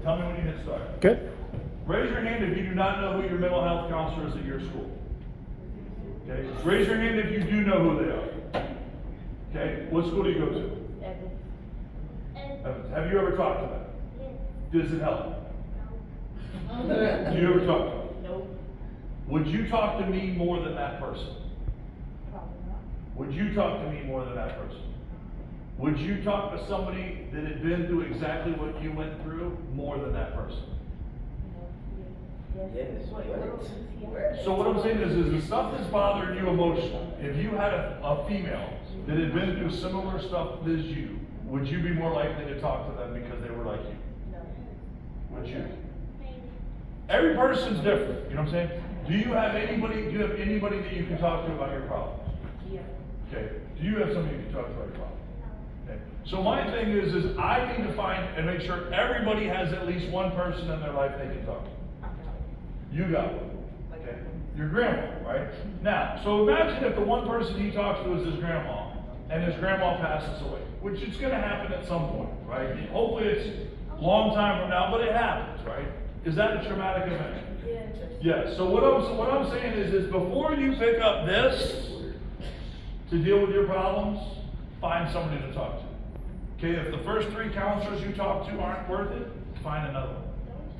Tell me when you hit start. Okay. Raise your hand if you do not know who your mental health counselor is at your school. Okay. Raise your hand if you do know who they are. Okay. What school do you go to? Evans. Have you ever talked to them? Yes. Does it help? No. Do you ever talk to them? Nope. Would you talk to me more than that person? Probably not. Would you talk to me more than that person? Would you talk to somebody that had been through exactly what you went through more than that person? Yes. So what I'm saying is the stuff that's bothering you emotionally, if you had a female that had been through similar stuff as you, would you be more likely to talk to them because they were like you? No. Would you? Every person's different, you know what I'm saying? Do you have anybody that you can talk to about your problems? Yeah. Okay, do you have somebody you can talk to about your problems? Okay, so my thing is I need to find and make sure everybody has at least one person in their life they can talk to. You got one. Okay. Your grandma, right? Now, so imagine if the one person he talks to is his grandma, and his grandma passes away, which is going to happen at some point, right? Hopefully it's a long time from now, but it happens, right? Is that a traumatic event? Yes. So what I'm saying is before you pick up this to deal with your problems, find somebody to talk to. Okay, if the first 3 counselors you talk to aren't worth it, find another one.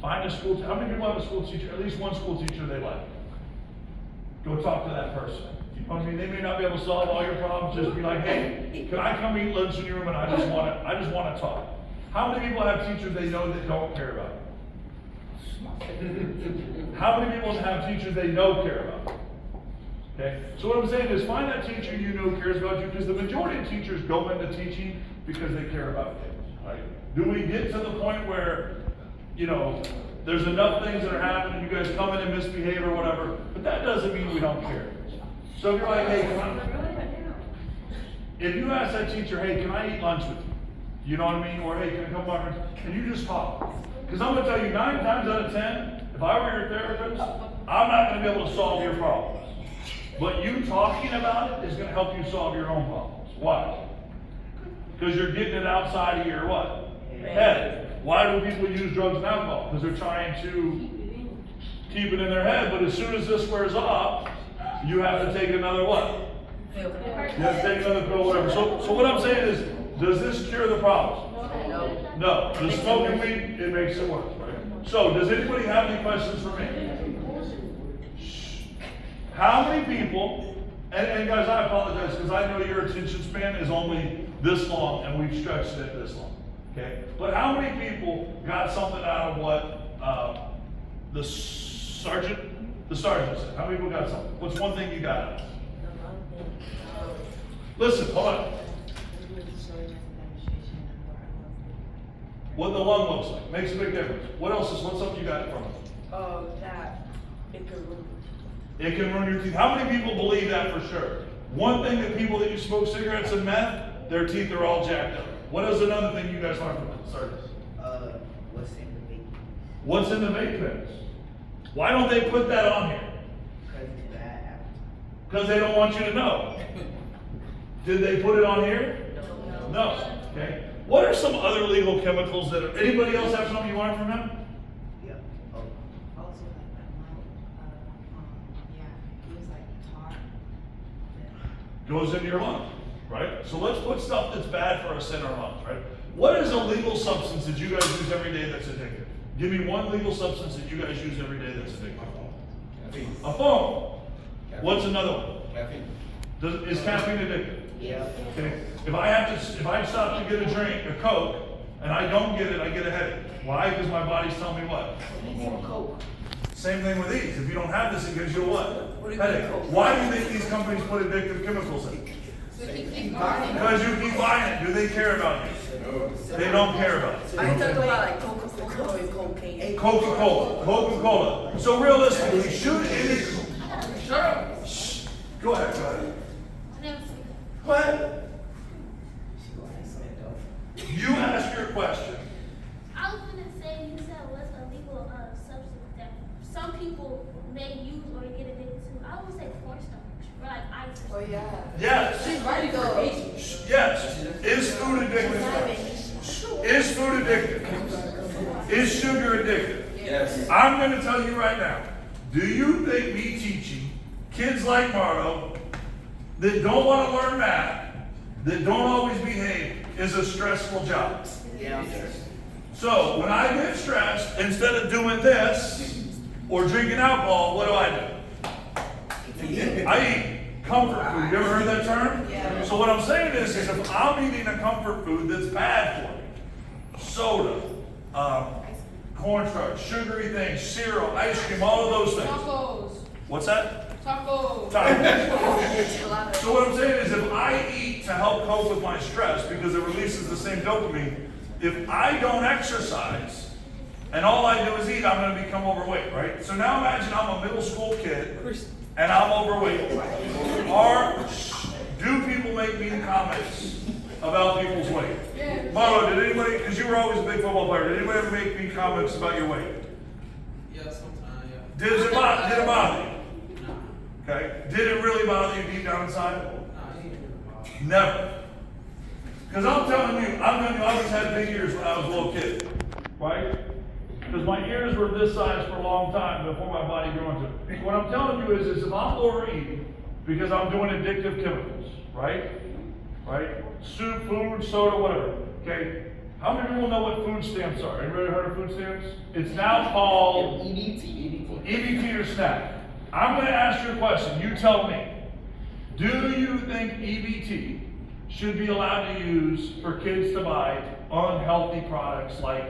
Find a school, how many people have a school teacher, at least one school teacher they like? Go talk to that person. You know what I mean? They may not be able to solve all your problems, just be like, hey, can I come eat lunch in your room and I just want to talk. How many people have teachers they know that don't care about you? How many people have teachers they know care about you? Okay? So what I'm saying is find that teacher you know cares about you, because the majority of teachers go into teaching because they care about kids, right? Do we get to the point where, you know, there's enough things that are happening, you guys come in and misbehave or whatever, but that doesn't mean we don't care. So if you're like, hey, if you ask that teacher, hey, can I eat lunch with you? You know what I mean? Or hey, can I come by? And you just talk. Because I'm going to tell you 9 times out of 10, if I were your therapist, I'm not going to be able to solve your problems. But you talking about it is going to help you solve your own problems. Why? Because you're getting it outside of your what? Head. Why do people use drugs and alcohol? Because they're trying to keep it in their head, but as soon as this wears off, you have to take another what? You have to take another pill, whatever. So what I'm saying is, does this cure the problem? No. Does smoking weed, it makes it worse, right? So, does anybody have any questions for me? How many people, and guys, I apologize because I know your attention span is only this long and we've stretched it this long, okay? But how many people got something out of what the sergeant said? How many people got something? What's one thing you got out of it? Listen, hold on. What the lung looks like makes a big difference. What's something you got from it? That it could ruin. It can ruin your teeth. How many people believe that for sure? One thing that people that you smoke cigarettes and meth, their teeth are all jacked up. What is another thing you guys learned from it? Sergeant? What's in the vape? What's in the vape pens? Why don't they put that on here? Because it's bad. Because they don't want you to know. Did they put it on here? No. Okay. What are some other legal chemicals that are, anybody else have something you learned from him? Yeah. Oh. Also like that he was like taught that Goes into your lungs, right? So let's put stuff that's bad for us in our lungs, right? What is a legal substance that you guys use every day that's addictive? Give me one legal substance that you guys use every day that's addictive. Caffeine. A phone. Caffeine. What's another one? Caffeine. Is caffeine addictive? Yeah. Okay. If I stop to get a drink, a Coke, and I don't get it, I get a headache. Why? Because my body's telling me what? More Coke. Same thing with these. If you don't have this, it gives you a what? Headache. Why do you think these companies put addictive chemicals in? Because you keep buying it. Do they care about you? They don't care about it. I talk about like Coca-Cola and cocaine. Coca-Cola. So realistically, should any... Shut up. Shh. Go ahead. Go ahead. You ask your question. I was gonna say, you said what's a legal substance that some people may use or get addicted to. I would say cornstarch or like ice. Oh yeah. Yes. She's right though. Yes. Is food addictive? Is food addictive? Is sugar addictive? Yes. I'm gonna tell you right now, do you think me teaching kids like Marlo that don't wanna learn math, that don't always behave, is a stressful job? Yeah. So when I get stressed, instead of doing this or drinking alcohol, what do? I eat comfort food. You ever heard that term? Yeah. So what I'm saying is if I'm eating a comfort food that's bad for me, soda, cornstarch, sugary things, cereal, ice cream, all of those things. Tacos. What's that? Tacos. Tacos. So what I'm saying is if I eat to help cope with my stress because it releases the same dopamine, if I don't exercise and all I do is eat, I'm going to become overweight, right? So now imagine I'm a middle school kid and I'm overweight. Do people make mean comments about people's weight? Yeah. Marlo, did anybody, because you were always a big football player, did anybody ever make mean comments about your weight? Yeah, sometimes, yeah. Did it bother you? Nah. Okay. Did it really bother you deep down inside? Nah, he ain't really bothered. Never. Because I'm telling you, I always had big ears when I was a little kid, right? Because my ears were this size for a long time before my body grew into it. What I'm telling you is if I'm overeating because I'm doing addictive chemicals, right? Right? Soup, food, soda, whatever. Okay? How many people know what food stamps are? Anybody heard of food stamps? It's now called EBT or SNAP. I'm going to ask you a question. You tell me. Do you think EBT should be allowed to use for kids to buy unhealthy products like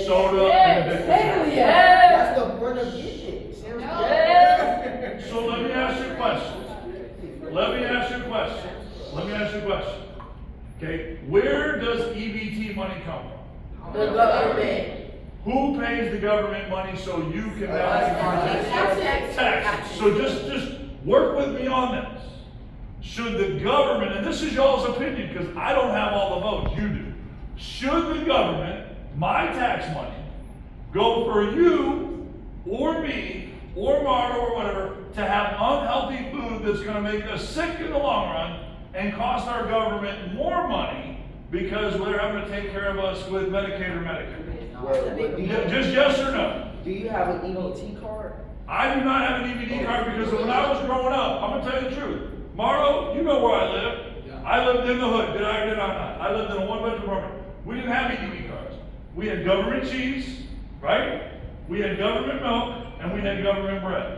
soda and addictive snacks? That's the point of getting it. So let me ask you a question. Okay, where does EBT money come from? The government. Who pays the government money so you can Taxes. taxes? So just work with me on this. Should the government, and this is y'all's opinion because I don't have all the votes, you do. Should the government, my tax money, go for you or me or Marta or whatever to have unhealthy food that's going to make us sick in the long run and cost our government more money because they're having to take care of us with Medicaid or Medicare? Just yes or no? Do you have an EBT card? I do not have an EBT card because when I was growing up, I'm going to tell you the truth. Marlo, you know where I live. Yeah. I lived in the hood. Did I or did I not? I lived in a one-bedroom apartment. We didn't have EBT cards. We had government cheese, right? We had government milk, and we had government bread.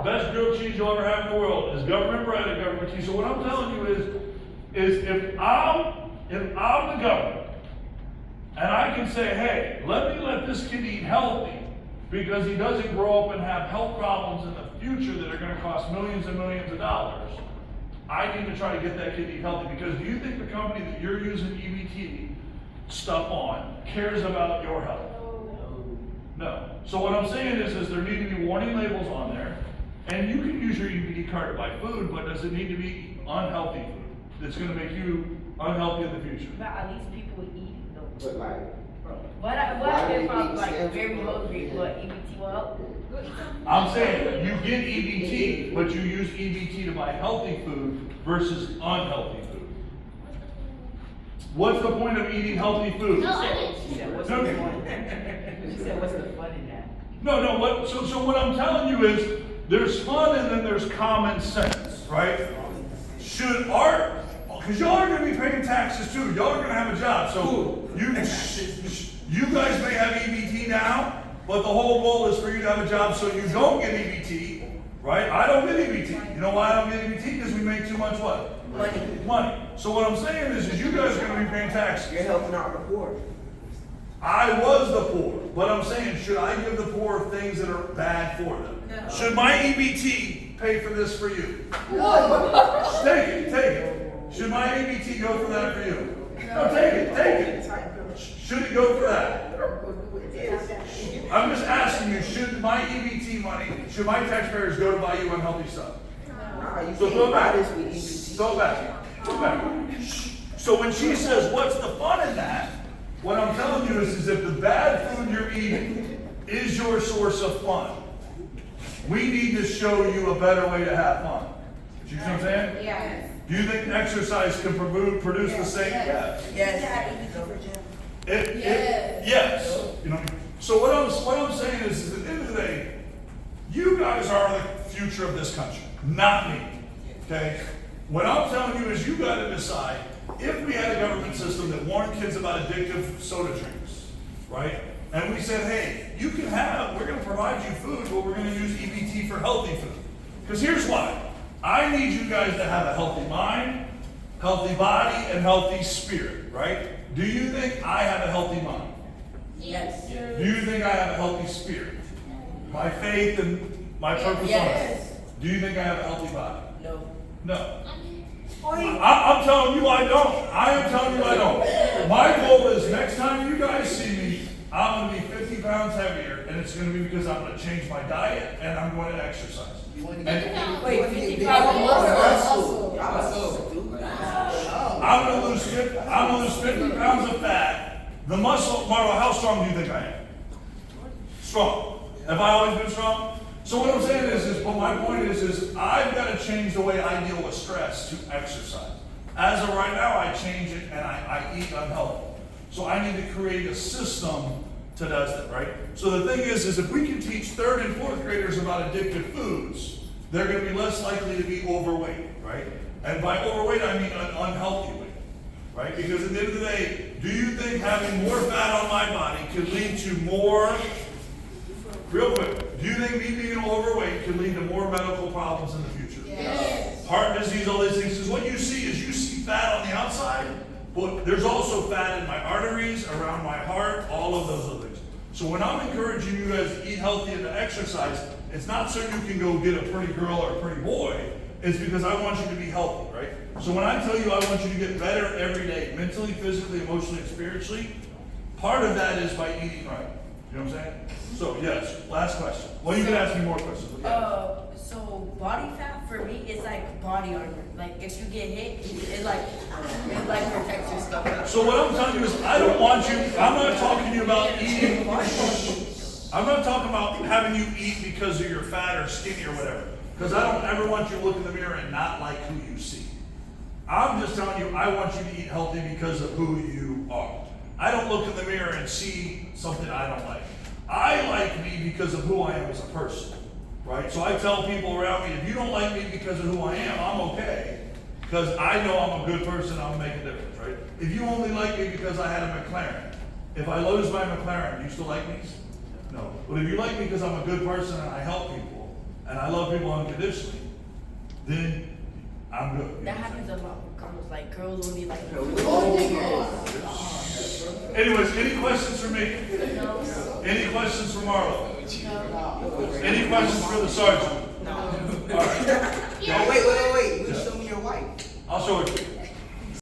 Best grilled cheese you'll ever have in the world is government bread and government cheese. So what I'm telling you is if I'm the government, and I can say, hey, let this kid eat healthy because he doesn't grow up and have health problems in the future that are going to cost millions and millions of dollars. I need to try to get that kid to eat healthy because do you think the company that you're using EBT stuff on cares about your health? No. So what I'm saying is there need to be warning labels on there, and you can use your EBT card to buy food, but does it need to be unhealthy food that's going to make you unhealthy in the future? But at least people would eat it though. But like, What if I'm like very hungry, but EBT will help? I'm saying you get EBT, but you use EBT to buy healthy food versus unhealthy food. What's the point of eating healthy food? No, I didn't. She said, what's the No. fun? She said, what's the fun in that? No, so what I'm telling you is there's fun and then there's common sense, right? Because y'all are going to be paying taxes too. Y'all are going to have a job. So you guys may have EBT now, but the whole goal is for you to have a job so you don't get EBT, right? I don't get EBT. You know why I don't get EBT? Because we make too much what? Money. So what I'm saying is you guys are going to be paying taxes. you're helping out the poor. I was the poor, but I'm saying, should I give the poor things that are bad for them? No. Should my EBT pay for this for you? Take it. Should my EBT go for that for you? No, take it. Should it go for that? I'm just asking you, should my EBT money, should my taxpayers go to buy you unhealthy stuff? Nah, you So can't go buy back. this with EBT. Go back. So when she says, what's the fun in that? What I'm telling you is if the bad food you're eating is your source of fun, we need to show you a better way to have fun. You see what I'm saying? Yes. Do you think exercise can produce the same? Yes. Yes. Yes. Yes. You know, So what I'm saying is at the end of the day, you guys are the future of this country, not me. Okay? What I'm telling you is you got to decide if we had a government system that warned kids about addictive soda drinks, right? And we said, hey, we're going to provide you food, but we're going to use EBT for healthy food. Because here's why. I need you guys to have a healthy mind, healthy body, and healthy spirit, right? Do you think I have a healthy mind? Yes. Do you think I have a healthy spirit? My faith and my purpose Yes. on it. Do you think I have a healthy body? No. No. I'm telling you I don't. I am telling you I don't. My goal is next time you guys see me, I'm going to be 50 pounds heavier, and it's going to be because I'm going to change my diet and I'm going to exercise. You want to And get Wait, 50 big pounds of muscle. muscle. I'm going to lose 50 pounds of fat. The muscle, Marlo, how strong do you think I am? Strong. Have I always been strong? So what I'm saying is but my point is I've got to change the way I deal with stress to exercise. As of right now, I change it and I eat unhealthy. So I need to create a system to does that, right? So the thing is if we can teach 3rd and 4th graders about addictive foods, they're going to be less likely to be overweight, right? And by overweight, I mean an unhealthy weight, right? Because at the end of the day, do you think having more fat on my body could lead to more, real quick, do you think me being overweight could lead to more medical problems in the future? Yes. Heart disease, all these things, because what you see fat on the outside, but there's also fat in my arteries, around my heart, all of those other things. So when I'm encouraging you guys to eat healthy and to exercise, it's not so you can go get a pretty girl or a pretty boy, it's because I want you to be healthy, right? So when I tell you I want you to get better every day, mentally, physically, emotionally, and spiritually, part of that is by eating right. You know what I'm saying? So yes, last question. Well, you can ask me more questions. But yeah. So body fat for me is like body armor. Like if you get hit, it protects your stuff. So what I'm telling you is I don't want you, I'm not talking to you about eating. I'm not talking about having you eat because of your fat or skinny or whatever. Because I don't ever want you to look in the mirror and not like who you see. I'm just telling you I want you to eat healthy because of who you are. I don't look in the mirror and see something I don't like. I like me because of who I am as a person, right? So I tell people around me, if you don't like me because of who I am, I'm okay. Because I know I'm a good person, I'll make a difference, right? If you only like me because I had a McLaren, if I lose my McLaren, do you still like me? No. But if you like me because I'm a good person and I help people, and I love people unconditionally, then I'm good. That happens a lot with girls. Like girls will be like, Anyways, any questions for me? Any questions for Marlo? Any questions for the sergeant? No. All right. Oh, wait. You show me your wife. I'll show it to you.